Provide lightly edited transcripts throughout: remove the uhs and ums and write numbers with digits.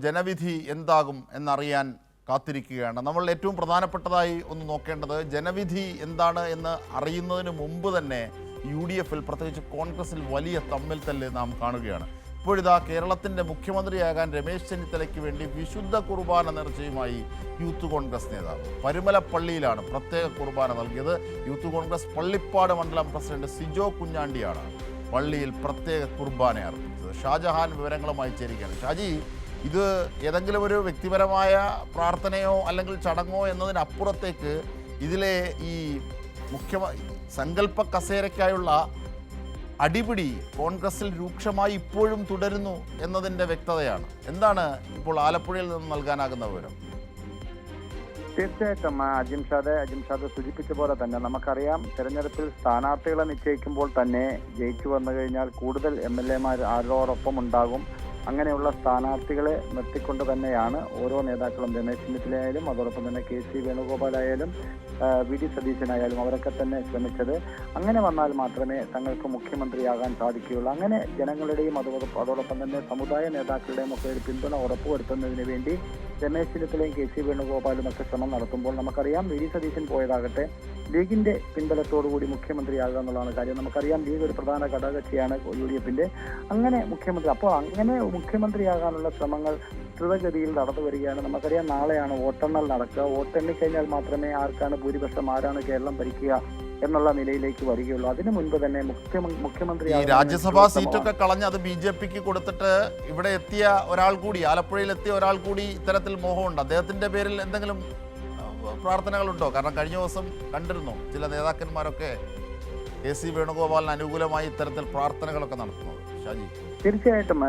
ജനവിധി എന്താകും എന്നറിയാൻ കാത്തിരിക്കുകയാണ്. നമ്മൾ ഏറ്റവും പ്രധാനപ്പെട്ടതായി ഒന്ന് നോക്കേണ്ടത് ജനവിധി എന്താണ് എന്ന് അറിയുന്നതിന് മുമ്പ് തന്നെ UDF-ൽ പ്രത്യേകിച്ച് കോൺഗ്രസിൽ വലിയ തമ്മിൽത്തല്ല് നാം കാണുകയാണ്. ഇപ്പോഴിതാ കേരളത്തിൻ്റെ മുഖ്യമന്ത്രിയാകാൻ രമേശ് ചെന്നിത്തലയ്ക്ക് വേണ്ടി വിശുദ്ധ കുർബാന നേർച്ചയുമായി യൂത്ത് കോൺഗ്രസ് നേതാവ് പരുമലപ്പള്ളിയിലാണ് പ്രത്യേക കുർബാന നൽകിയത്. യൂത്ത് കോൺഗ്രസ് പള്ളിപ്പാട് മണ്ഡലം പ്രസിഡന്റ് സിജോ കുഞ്ഞാണ്ടിയാണ് പള്ളിയിൽ പ്രത്യേക കുർബാന അർപ്പിച്ചത്. ഷാജഹാൻ വിവരങ്ങളുമായി ചേരുകയാണ്. ഷാജി, ഇത് ഏതെങ്കിലും ഒരു വ്യക്തിപരമായ പ്രാർത്ഥനയോ അല്ലെങ്കിൽ ചടങ്ങോ എന്നതിനപ്പുറത്തേക്ക് ഇതിലെ ഈ സങ്കല്പ കസേരയ്ക്കായുള്ള അടിപിടി കോൺഗ്രസിൽ രൂക്ഷമായി ഇപ്പോഴും തുടരുന്നു എന്നതിൻ്റെ വ്യക്തതയാണ്. എന്താണ് ഇപ്പോൾ ആലപ്പുഴയിൽ നിന്ന് നൽകാനാകുന്ന വിവരം? തീർച്ചയായിട്ടും അജിംഷാദ് സൂചിപ്പിച്ച പോലെ തന്നെ നമുക്കറിയാം, തെരഞ്ഞെടുപ്പിൽ സ്ഥാനാർത്ഥികളെ നിശ്ചയിക്കുമ്പോൾ തന്നെ ജയിച്ചു വന്നു കഴിഞ്ഞാൽ കൂടുതൽ MLA-മാർ ആരോടൊപ്പം ഉണ്ടാകും. അങ്ങനെയുള്ള സ്ഥാനാർത്ഥികളെ നിർത്തിക്കൊണ്ട് തന്നെയാണ് ഓരോ നേതാക്കളും, രമേശ് ചെന്നിത്തലയായാലും അതോടൊപ്പം തന്നെ KC വേണുഗോപാലായാലും VD സതീശനായാലും അവരൊക്കെ തന്നെ ശ്രമിച്ചത്. അങ്ങനെ വന്നാൽ മാത്രമേ തങ്ങൾക്ക് മുഖ്യമന്ത്രിയാകാൻ സാധിക്കുകയുള്ളൂ. അങ്ങനെ ജനങ്ങളുടെയും അതോടൊപ്പം തന്നെ സമുദായ നേതാക്കളുടെയും ഒക്കെ ഒരു പിന്തുണ ഉറപ്പുവരുത്തുന്നതിന് വേണ്ടി രമേശ് ചെന്നിത്തലയും KC വേണുഗോപാലും ഒക്കെ ശ്രമം നടത്തുമ്പോൾ നമുക്കറിയാം VD സതീശൻ പോയതാകട്ടെ ലീഗിന്റെ പിൻബലത്തോടുകൂടി മുഖ്യമന്ത്രിയാകുക എന്നുള്ളതാണ് കാര്യം. നമുക്കറിയാം ലീഗ് ഒരു പ്രധാന ഘടകകക്ഷിയാണ് UDF-ന്റെ. അങ്ങനെ മുഖ്യമന്ത്രിയാകാനുള്ള ശ്രമങ്ങൾ ദ്രുതഗതിയിൽ നടന്നു വരികയാണ്. നമുക്കറിയാം നാളെയാണ് വോട്ടെണ്ണൽ നടക്കുക. വോട്ടെണ്ണിക്കഴിഞ്ഞാൽ മാത്രമേ ആർക്കാണ് ഭൂരിപക്ഷം, ആരാണ് കേരളം ഭരിക്കുക എന്നുള്ള നിലയിലേക്ക് വരികയുള്ളൂ. അതിനു മുൻപ് തന്നെ മുഖ്യമന്ത്രി രാജ്യസഭാ സീറ്റൊക്കെ കളഞ്ഞ് അത് BJP-ക്ക് കൊടുത്തിട്ട് ഇവിടെ എത്തിയ ഒരാൾ കൂടി, ആലപ്പുഴയിൽ എത്തിയ ഒരാൾ കൂടി ഇത്തരത്തിൽ മോഹമുണ്ട്. അദ്ദേഹത്തിന്റെ പേരിൽ എന്തെങ്കിലും പ്രാർത്ഥനകളുണ്ടോ? കാരണം കഴിഞ്ഞ ദിവസം കണ്ടിരുന്നു ചില നേതാക്കന്മാരൊക്കെ KC വേണുഗോപാലിന് അനുകൂലമായി ഇത്തരത്തിൽ പ്രാർത്ഥനകളൊക്കെ നടത്തുന്നത്. ഷാജി, തീർച്ചയായിട്ടും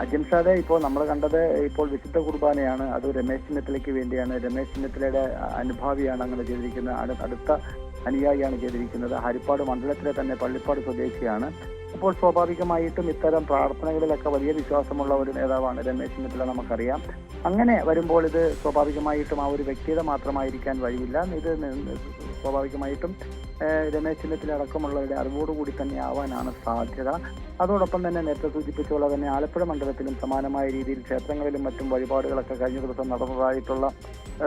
അജിംഷാദെ, ഇപ്പോൾ നമ്മൾ കണ്ടത് ഇപ്പോൾ വിശുദ്ധ കുർബാനയാണ്. അത് രമേശ് ചെന്നിത്തലയ്ക്ക് വേണ്ടിയാണ്. രമേശ് ചെന്നിത്തലയുടെ അനുഭാവിയാണ് അങ്ങനെ ചെയ്തിരിക്കുന്നത്, അടുത്ത അനുയായിയാണ് ചെയ്തിരിക്കുന്നത്. ഹരിപ്പാട് മണ്ഡലത്തിലെ തന്നെ പള്ളിപ്പാട് സ്വദേശിയാണ്. അപ്പോൾ സ്വാഭാവികമായിട്ടും ഇത്തരം പ്രാർത്ഥനകളിലൊക്കെ വലിയ വിശ്വാസമുള്ള ഒരു നേതാവാണ് രമേശ് ചെന്നിത്തല, നമുക്കറിയാം. അങ്ങനെ വരുമ്പോൾ ഇത് സ്വാഭാവികമായിട്ടും ആ ഒരു വ്യക്തിയുടെ മാത്രമായിരിക്കാൻ വഴിയില്ല. ഇത് സ്വാഭാവികമായിട്ടും രമേശ് ചെന്നിത്തല അടക്കമുള്ളവരുടെ അറിവോടുകൂടി തന്നെ ആവാനാണ് സാധ്യത. അതോടൊപ്പം തന്നെ നേരത്തെ സൂചിപ്പിച്ച പോലെ തന്നെ ആലപ്പുഴ മണ്ഡലത്തിലും സമാനമായ രീതിയിൽ ക്ഷേത്രങ്ങളിലും മറ്റും വഴിപാടുകളൊക്കെ കഴിഞ്ഞ ദിവസം നടന്നതായിട്ടുള്ള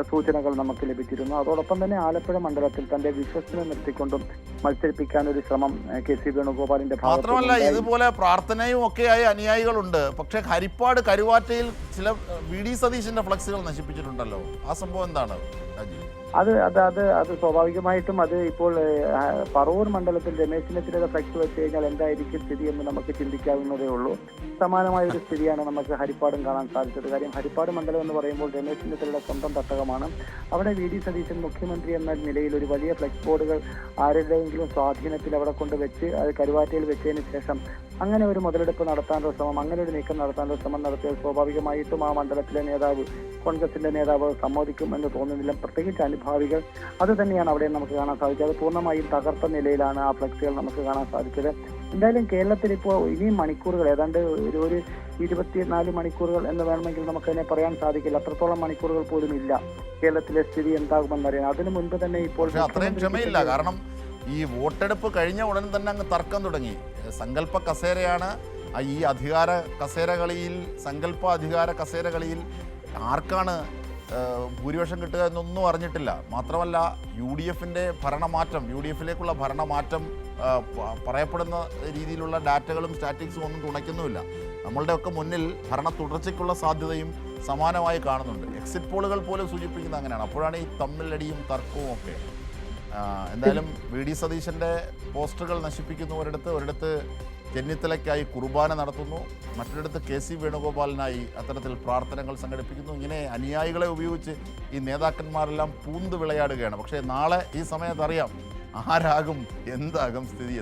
സൂചനകൾ നമുക്ക് ലഭിച്ചിരുന്നു. അതോടൊപ്പം തന്നെ ആലപ്പുഴ മണ്ഡലത്തിൽ തന്റെ വിശ്വസിനെ നിർത്തിക്കൊണ്ടും മത്സരിപ്പിക്കാൻ ഒരു ശ്രമം KC വേണുഗോപാലിന്റെ മാത്രമല്ല ഇതുപോലെ പ്രാർത്ഥനയും ഒക്കെയായി അനുയായികളുണ്ട്. പക്ഷേ ഹരിപ്പാട് കരുവാറ്റയിൽ ചില VD സതീശന്റെ ഫ്ലക്സുകൾ നശിപ്പിച്ചിട്ടുണ്ടല്ലോ, ആ സംഭവം എന്താണ്? അത് സ്വാഭാവികമായിട്ടും അത് ഇപ്പോൾ പറവൂർ മണ്ഡലത്തിൽ രമേശ് ചെന്നിത്തലയുടെ ഫ്ലക്സ് വെച്ച് കഴിഞ്ഞാൽ എന്തായിരിക്കും സ്ഥിതി എന്ന് നമുക്ക് ചിന്തിക്കാവുന്നതേ ഉള്ളൂ. സമാനമായ ഒരു സ്ഥിതിയാണ് നമുക്ക് ഹരിപ്പാടും കാണാൻ സാധിച്ചത്. കാര്യം ഹരിപ്പാട് മണ്ഡലം എന്ന് പറയുമ്പോൾ രമേശ് ചെന്നിത്തലയുടെ സ്വന്തം തട്ടകമാണ്. അവിടെ VD സതീശൻ മുഖ്യമന്ത്രി എന്ന നിലയിൽ ഒരു വലിയ ഫ്ലക്സ് ബോർഡുകൾ ആരുടെയെങ്കിലും സ്വാധീനത്തിൽ അവിടെ കൊണ്ട് വെച്ച് അത് കരുവാറ്റയിൽ വെച്ചതിന് ശേഷം അങ്ങനെ ഒരു മുതലെടുപ്പ് നടത്താനുള്ള ശ്രമം, അങ്ങനെ ഒരു നീക്കം നടത്താനുള്ള ശ്രമം നടത്തിയാൽ സ്വാഭാവികമായിട്ടും ആ മണ്ഡലത്തിലെ നേതാവ്, കോൺഗ്രസിന്റെ നേതാവ് സമ്മതിക്കും എന്ന് തോന്നുന്നില്ല. പ്രത്യേകിച്ച് അനുഭാവികൾ അത് തന്നെയാണ് അവിടെ നമുക്ക് കാണാൻ സാധിച്ചത്. അത് പൂർണ്ണമായും തകർത്ത നിലയിലാണ് ആ ഫ്ലക്സുകൾ നമുക്ക് കാണാൻ സാധിച്ചത്. എന്തായാലും കേരളത്തിൽ ഇപ്പോൾ ഇനിയും മണിക്കൂറുകൾ, ഏതാണ്ട് ഒരു 24 മണിക്കൂറുകൾ എന്ന് വേണമെങ്കിൽ നമുക്കതിനെ പറയാൻ സാധിക്കില്ല. അത്രത്തോളം മണിക്കൂറുകൾ പോലും ഇല്ല കേരളത്തിലെ സ്ഥിതി എന്താകുമെന്നറിയാൻ. അതിനു മുൻപ് തന്നെ ഇപ്പോൾ അത്രയും ക്ഷമയില്ല. കാരണം ഈ വോട്ടെടുപ്പ് കഴിഞ്ഞ ഉടൻ തന്നെ അങ്ങ് തർക്കം തുടങ്ങി. സങ്കല്പ കസേരയാണ് ഈ അധികാര കസേരകളിയിൽ, സങ്കല്പ അധികാര കസേരകളിയിൽ ആർക്കാണ് ഭൂരിപക്ഷം കിട്ടുക എന്നൊന്നും അറിഞ്ഞിട്ടില്ല. മാത്രമല്ല UDF-ന്റെ ഭരണമാറ്റം, UDF-ലേക്കുള്ള ഭരണമാറ്റം പറയപ്പെടുന്ന രീതിയിലുള്ള ഡാറ്റകളും സ്റ്റാറ്റിക്സും ഒന്നും തുണയ്ക്കുന്നുമില്ല. നമ്മളുടെയൊക്കെ മുന്നിൽ ഭരണ തുടർച്ചയ്ക്കുള്ള സാധ്യതയും സമാനമായി കാണുന്നുണ്ട്. എക്സിറ്റ് പോളുകൾ പോലും സൂചിപ്പിക്കുന്നത് അങ്ങനെയാണ്. അപ്പോഴാണ് ഈ തമ്മിലടിയും തർക്കവും ഒക്കെ. എന്തായാലും VD സതീശൻ്റെ പോസ്റ്ററുകൾ നശിപ്പിക്കുന്നു ഒരിടത്ത് ചെന്നിത്തലയ്ക്കായി കുർബാന നടത്തുന്നു, മറ്റൊരിടത്ത് KC വേണുഗോപാലിനായി അത്തരത്തിൽ പ്രാർത്ഥനകൾ സംഘടിപ്പിക്കുന്നു. ഇങ്ങനെ അനുയായികളെ ഉപയോഗിച്ച് ഈ നേതാക്കന്മാരെല്ലാം പൂന്ത് വിളയാടുകയാണ്. പക്ഷേ നാളെ ഈ സമയത്ത് അറിയാം ആരാകും എന്താകും സ്ഥിതി എന്ന്.